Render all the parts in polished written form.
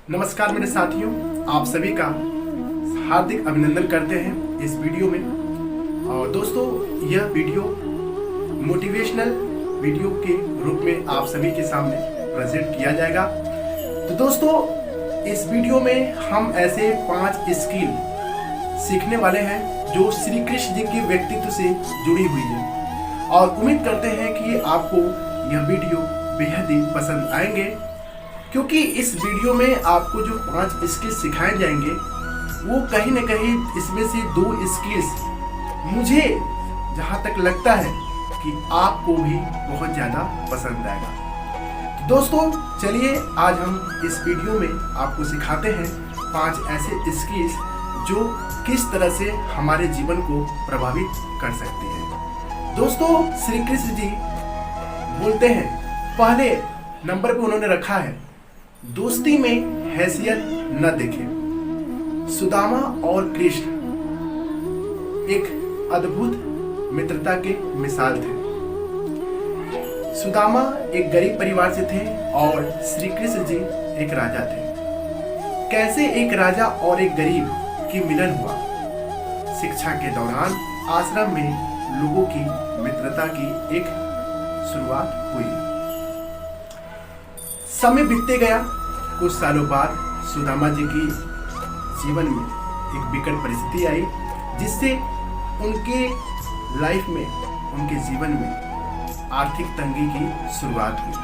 नमस्कार मेरे साथियों, आप सभी का हार्दिक अभिनंदन करते हैं इस वीडियो में। और दोस्तों, यह वीडियो मोटिवेशनल वीडियो के रूप में आप सभी के सामने प्रेजेंट किया जाएगा। तो दोस्तों, इस वीडियो में हम ऐसे 5 स्किल सीखने वाले हैं जो श्री कृष्ण जी के व्यक्तित्व से जुड़ी हुई है, और उम्मीद करते हैं कि आपको यह वीडियो बेहद ही पसंद आएंगे, क्योंकि इस वीडियो में आपको जो 5 स्किल्स सिखाए जाएंगे वो कहीं न कहीं इसमें से 2 स्किल्स मुझे जहाँ तक लगता है कि आपको भी बहुत ज़्यादा पसंद आएगा। तो दोस्तों, चलिए आज हम इस वीडियो में आपको सिखाते हैं 5 ऐसे स्किल्स जो किस तरह से हमारे जीवन को प्रभावित कर सकती है। दोस्तों, श्री कृष्ण जी बोलते हैं, पहले नंबर पे उन्होंने रखा है, दोस्ती में हैसियत न देखें। सुदामा और कृष्ण एक अद्भुत मित्रता के मिसाल थे। सुदामा एक गरीब परिवार से थे और श्री कृष्ण जी एक राजा थे। कैसे एक राजा और एक गरीब की मिलन हुआ। शिक्षा के दौरान आश्रम में लोगों की मित्रता की एक शुरुआत हुई। समय बीतते गया। कुछ सालों बाद सुदामा जी की जीवन में एक विकट परिस्थिति आई, जिससे उनके लाइफ में, उनके जीवन में आर्थिक तंगी की शुरुआत हुई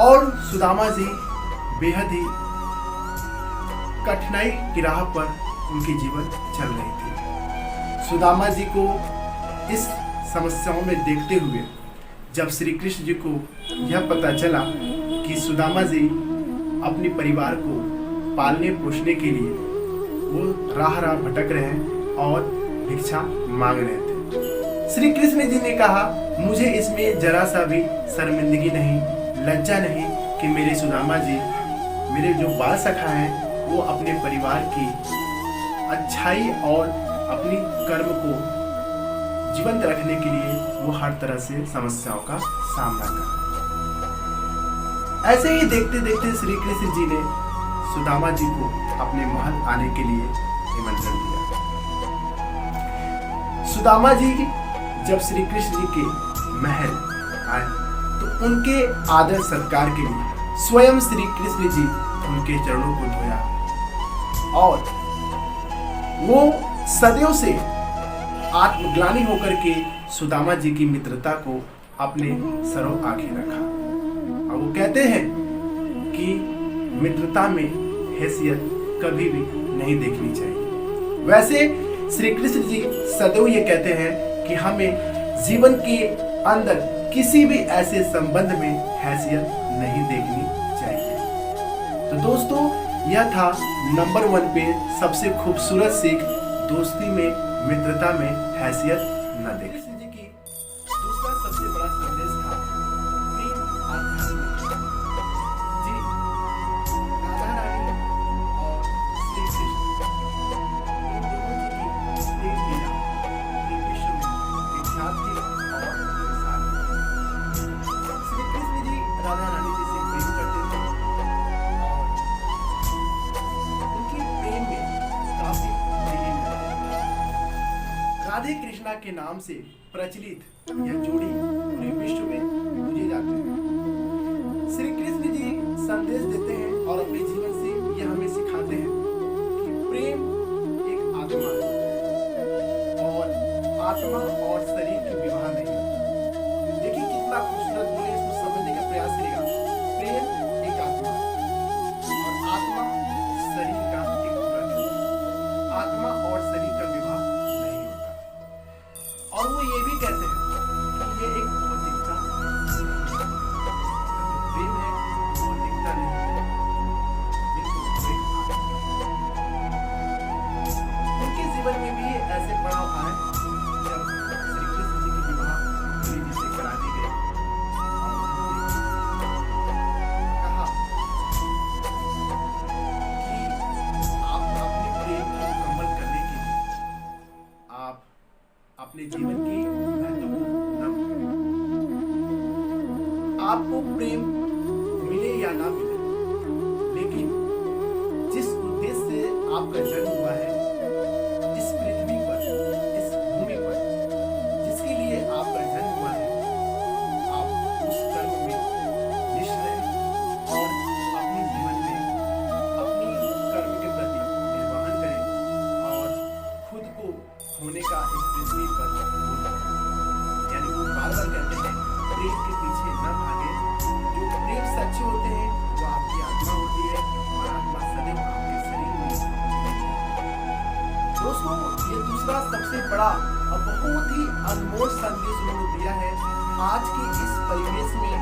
और सुदामा जी बेहद ही कठिनाई की राह पर उनकी जीवन चल रही थी। सुदामा जी को इस समस्याओं में देखते हुए जब श्री कृष्ण जी को यह पता चला कि सुदामा जी अपने परिवार को पालने पोषने के लिए वो राह भटक रहे हैं और भिक्षा मांग रहे थे, श्री कृष्ण जी ने कहा, मुझे इसमें जरा सा भी शर्मिंदगी नहीं, लज्जा नहीं कि मेरे सुदामा जी, मेरे जो बाल सखा हैं, वो अपने परिवार की अच्छाई और अपनी कर्म को जीवंत रखने के लिए वो हर तरह से समस्याओं का सामना कर। ऐसे ही देखते देखते श्री कृष्ण जी ने सुदामा जी को अपने महल आने के लिए निमंत्रण दिया। सुदामा जी जब श्री कृष्ण जी के महल आए तो उनके आदर सत्कार के लिए स्वयं श्री कृष्ण जी उनके चरणों को धोया और वो सदैव से आत्मग्लानि होकर के सुदामा जी की मित्रता को अपने सरों आंखें रखा। और वो कहते हैं कि मित्रता में हैसियत कभी भी नहीं देखनी चाहिए। वैसे श्री कृष्ण जी सदैव ये कहते हैं कि हमें जीवन के अंदर किसी भी ऐसे संबंध में हैसियत नहीं देखनी चाहिए। तो दोस्तों, यह था नंबर 1 पे सबसे खूबसूरत सीख, दोस्ती में, मित्रता में हैसियत न देखें। कृष्ण जी की दूसरा सबसे बड़ा संदेश था प्रेम आध्यात्मिक। जी, राधा रानी और श्री कृष्ण इन दोनों जी की प्रेम लीला पूरे विश्व में विख्यात थी और मिसाल। श्री कृष्ण जी राधा रानी जी से प्रेम करते थे और उनके प्रेम में काफी राधे कृष्णा के नाम से प्रचलित यह जोड़ी पूरे विश्व में पूजे जाते हैं। श्री कृष्ण जी संदेश देते हैं और अपने जीवन से यह हमें सिखाते हैं कि प्रेम एक आत्मा है और आत्मा और शरीर की विवाह नहीं। देखिए कितना खूबसूरत बोले, इसको समझने का प्रयास करेगा। प्रेम एक आत्मा और आत्मा शरीर का एक पूरक है। आत्मा और शरीर का विवाह नहीं होता। और वो ये भी कहते हैं कि ये एक भौतिकता, प्रेम है, भौतिकता नहीं। का जन्म हुआ है इस पृथ्वी पर, इस भूमि पर, जिसके लिए आपका जन्म हुआ है, आप उस कर्म में निष्ठ रहें और अपने जीवन में अपनी कर्म के प्रति निर्वहन करें और खुद को होने का इस पृथ्वी पर भूल जाएं। यानी वो बार बार कहते हैं प्रेम के पीछे न भागे, जो प्रेम से अच्छे होते हैं वो आपकी आत्मा होती है और आत्मा सदैव आपके शरीर में होती है। दोस्तों, ये दूसरा सबसे बड़ा और बहुत ही अनमोल संदेश उन्होंने दिया है, आज के इस परिवेश में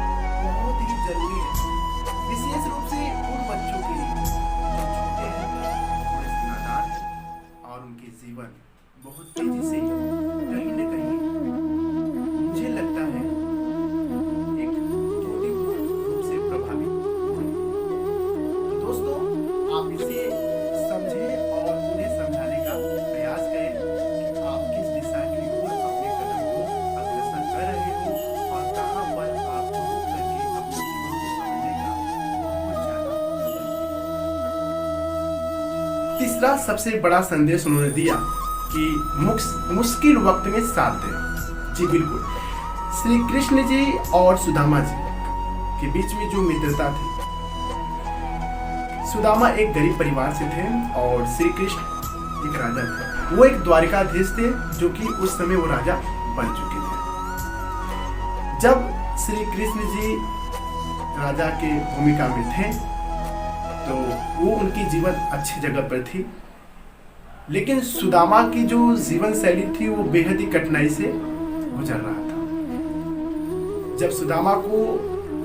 बहुत ही जरूरी है, विशेष रूप से उन बच्चों के लिए जो छोटे हैं, थोड़े से नादान हैं और उनके जीवन बहुत तेजी से कहीं न कहीं मुझे लगता है एक त्रुटिपूर्ण रूप से प्रभावित हुए। तो दोस्तों, आप इसे समझें और उन्हें समझाने का प्रयास करें कि आप किस दिशा की ओर अपने कदम को अग्रसर कर रहे हो और कहां पर आपको रुक करके अपने जीवन को समझने का बहुत ज्यादा जरूरी है। तीसरा सबसे बड़ा संदेश उन्होंने दिया कि मुश्किल वक्त में साथ दें। जी बिल्कुल, श्री कृष्ण जी और सुदामा जी के बीच में जो मित्रता थी, सुदामा एक गरीब परिवार से थे और श्री कृष्ण एक राजा थे। वो एक द्वारिकाधीश थे जो कि उस समय वो राजा बन चुके थे। जब श्री कृष्ण जी राजा के भूमिका में थे तो वो उनकी जीवन अच्छी जगह पर थी, लेकिन सुदामा की जो जीवन शैली थी वो बेहद ही कठिनाई से गुजर रहा था। जब सुदामा को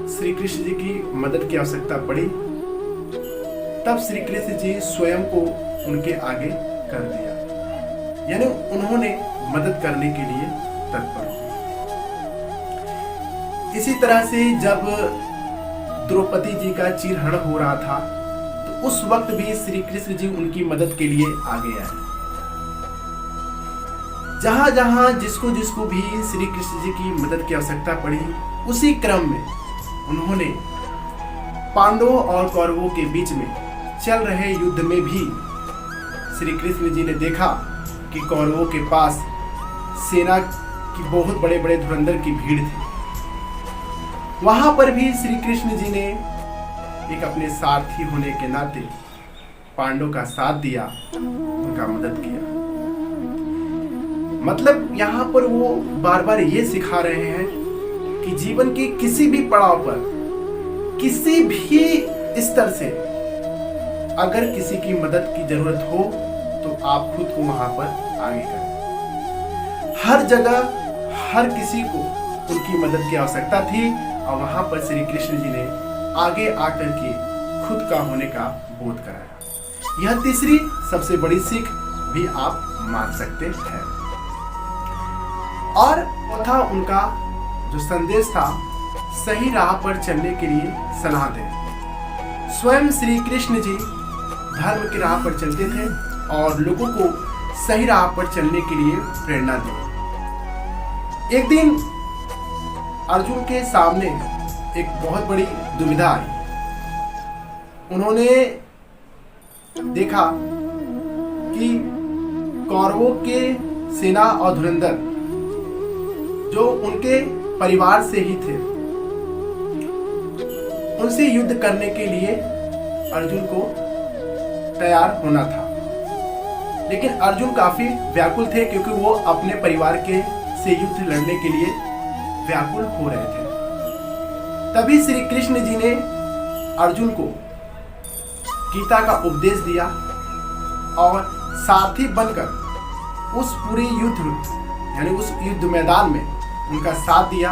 श्री कृष्ण जी की मदद की आवश्यकता पड़ी, तब श्री कृष्ण जी स्वयं को उनके आगे कर दिया, यानी उन्होंने मदद करने के लिए तत्पर हुए। इसी तरह से जब द्रौपदी जी का चीरहरण हो रहा था, उस वक्त भी श्री कृष्ण जी उनकी मदद के लिए आगे आए। जहां जहां जिसको जिसको भी श्री कृष्ण जी की मदद की आवश्यकता पड़ी, उसी क्रम में उन्होंने पांडवों और कौरवों के बीच में चल रहे युद्ध में भी श्री कृष्ण जी ने देखा कि कौरवों के पास सेना की बहुत बड़े बड़े धुरंधर की भीड़ थी। वहां पर भी श्री कृष्ण जी ने एक अपने सारथी होने के नाते पांडवों का साथ दिया, उनका मदद किया। मतलब यहाँ पर वो बार बार ये सिखा रहे हैं कि जीवन के किसी भी पड़ाव पर, किसी भी स्तर से अगर किसी की मदद की जरूरत हो तो आप खुद को वहां पर आगे करें। हर जगह हर किसी को उनकी मदद की आवश्यकता थी और वहां पर श्री कृष्ण जी ने आगे आकर के खुद का होने का बोध कराया। यह तीसरी सबसे बड़ी सीख भी आप मान सकते हैं। और चौथा उनका जो संदेश था, सही राह पर चलने के लिए सलाह दें। स्वयं श्री कृष्ण जी धर्म की राह पर चलते थे और लोगों को सही राह पर चलने के लिए प्रेरणा दी। एक दिन अर्जुन के सामने एक बहुत बड़ी दुविधा आई। उन्होंने देखा कि कौरवों के सेना और धुरंधर जो उनके परिवार से ही थे, उनसे युद्ध करने के लिए अर्जुन को तैयार होना था, लेकिन अर्जुन काफी व्याकुल थे क्योंकि वो अपने परिवार के से युद्ध लड़ने के लिए व्याकुल हो रहे थे। तभी श्री कृष्ण जी ने अर्जुन को गीता का उपदेश दिया और सारथी बनकर उस पूरे युद्ध यानी उस युद्ध मैदान में उनका साथ दिया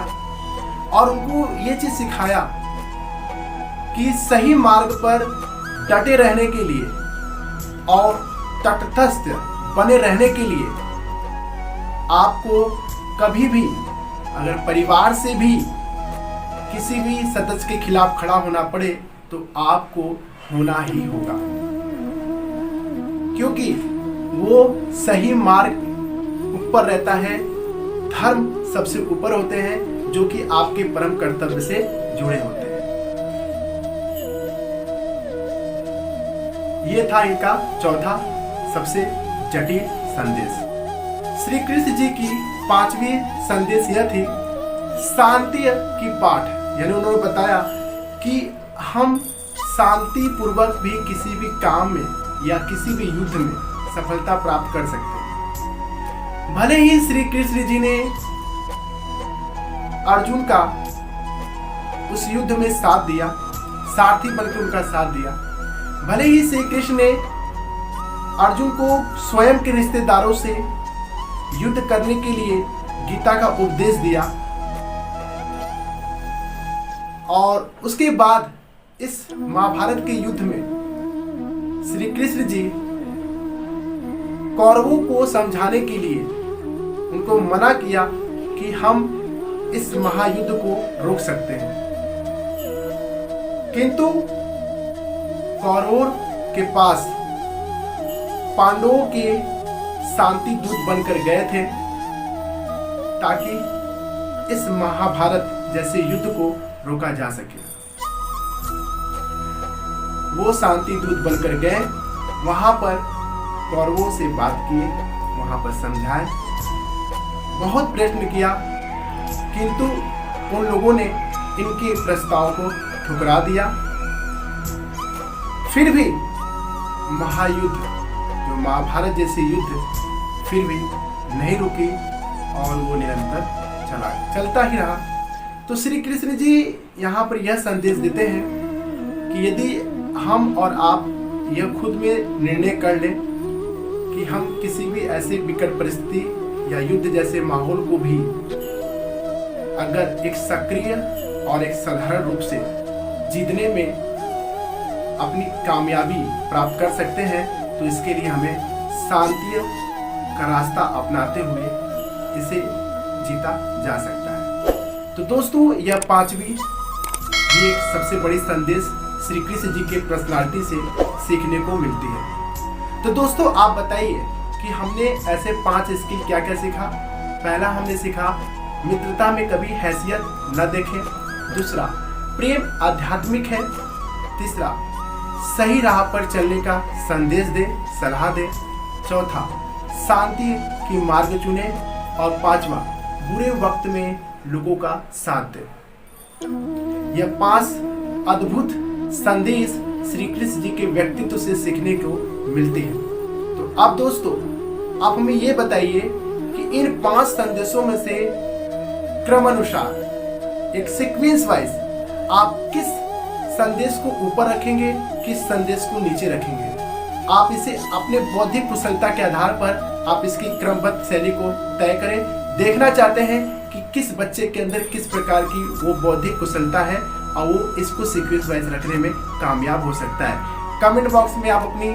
और उनको ये चीज सिखाया कि सही मार्ग पर डटे रहने के लिए और तटस्थ बने रहने के लिए आपको कभी भी अगर परिवार से भी किसी भी सदस्य के खिलाफ खड़ा होना पड़े तो आपको होना ही होगा, क्योंकि वो सही मार्ग ऊपर रहता है। धर्म सबसे ऊपर होते हैं जो कि आपके परम कर्तव्य से जुड़े होते हैं। ये था इनका चौथा सबसे जटिल संदेश। श्री कृष्ण जी की 5वीं संदेश यह थी शांति की पाठ, यानी उन्होंने बताया कि हम शांति पूर्वक भी किसी भी काम में या किसी भी युद्ध में सफलता प्राप्त कर सकते हैं। भले ही श्री कृष्ण जी ने अर्जुन का उस युद्ध में साथ दिया, सारथी बनकर उनका साथ दिया, भले ही श्री कृष्ण ने अर्जुन को स्वयं के रिश्तेदारों से युद्ध करने के लिए गीता का उपदेश दिया, और उसके बाद इस महाभारत के युद्ध में श्री कृष्ण जी कौरवों को समझाने के लिए उनको मना किया कि हम इस महायुद्ध को रोक सकते हैं, किंतु कौरवों के पास पांडवों के शांति दूत बनकर गए थे ताकि इस महाभारत जैसे युद्ध को रोका जा सके। वो शांति दूत बनकर गए, वहां पर कौरवों से बात किए, वहां पर समझाए, बहुत प्रयत्न किया, किंतु उन लोगों ने इनके प्रस्ताव को ठुकरा दिया। फिर भी महायुद्ध, जो महाभारत जैसे युद्ध फिर भी नहीं रुकी और वो निरंतर चलता ही रहा। तो श्री कृष्ण जी यहाँ पर यह संदेश देते हैं कि यदि हम और आप यह खुद में निर्णय कर लें कि हम किसी भी ऐसे विकट परिस्थिति या युद्ध जैसे माहौल को भी अगर एक सक्रिय और एक साधारण रूप से जीतने में अपनी कामयाबी प्राप्त कर सकते हैं, तो इसके लिए हमें शांति का रास्ता अपनाते हुए इसे जीता जा सकता है। तो दोस्तों, यह 5वीं ये एक सबसे बड़ी संदेश श्री कृष्ण जी के पर्सनालिटी से सीखने को मिलती है। तो दोस्तों, आप बताइए कि हमने ऐसे 5 स्किल क्या क्या सीखा। पहला हमने सीखा मित्रता में कभी हैसियत न देखें। दूसरा, प्रेम आध्यात्मिक है। तीसरा, सही राह पर चलने का संदेश दे, सलाह दे। चौथा, शांति की मार्ग चुने। और 5वां, बुरे वक्त में लोगों का साथ दे। यह 5 अद्भुत संदेश श्री कृष्ण जी के व्यक्तित्व से सीखने को मिलते हैं। तो अब दोस्तों, आप हमें ये बताइए कि इन 5 संदेशों में से क्रम अनुसार, एक सीक्वेंस वाइज, आप किस संदेश को ऊपर रखेंगे, किस संदेश को नीचे रखेंगे। आप इसे अपने बौद्धिक कुशलता के आधार पर आप इसकी क्रमबद्ध शैली को तय करें। देखना चाहते हैं कि किस बच्चे के अंदर किस प्रकार की वो बौद्धिक कुशलता है और वो इसको सीक्वेंस वाइज रखने में कामयाब हो सकता है। कमेंट बॉक्स में आप अपनी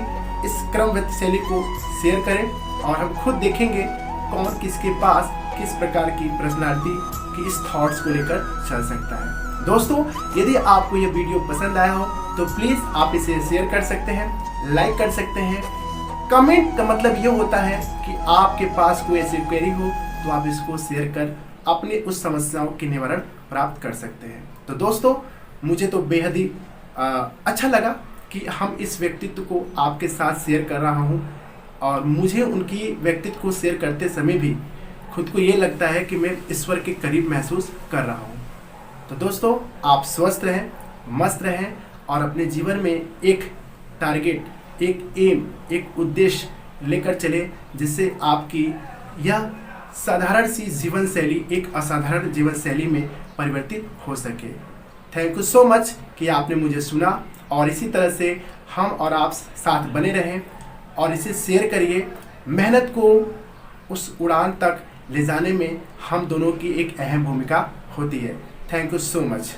इस क्रमबद्ध शैली को शेयर करें और हम खुद देखेंगे कौन किसके पास किस प्रकार की पर्सनालिटी की इस थॉट्स को लेकर चल सकता है। दोस्तों, यदि आपको ये वीडियो पसंद आया हो तो प्लीज़ आप इसे शेयर कर सकते हैं, लाइक कर सकते हैं। कमेंट का मतलब ये होता है कि आपके पास कोई ऐसी क्वेरी हो तो आप इसको शेयर कर अपने उस समस्याओं के निवारण प्राप्त कर सकते हैं। तो दोस्तों, मुझे तो बेहद ही अच्छा लगा कि हम इस व्यक्तित्व को आपके साथ शेयर कर रहा हूँ, और मुझे उनकी व्यक्तित्व को शेयर करते समय भी खुद को ये लगता है कि मैं ईश्वर के करीब महसूस कर रहा हूँ। तो दोस्तों, आप स्वस्थ रहें, मस्त रहें और अपने जीवन में एक टारगेट, एक एम, एक उद्देश्य लेकर चले, जिससे आपकी यह साधारण सी जीवन शैली एक असाधारण जीवन शैली में परिवर्तित हो सके। थैंक यू सो मच कि आपने मुझे सुना, और इसी तरह से हम और आप साथ बने रहें और इसे शेयर करिए। मेहनत को उस उड़ान तक ले जाने में हम दोनों की एक अहम भूमिका होती है। Thank you so much.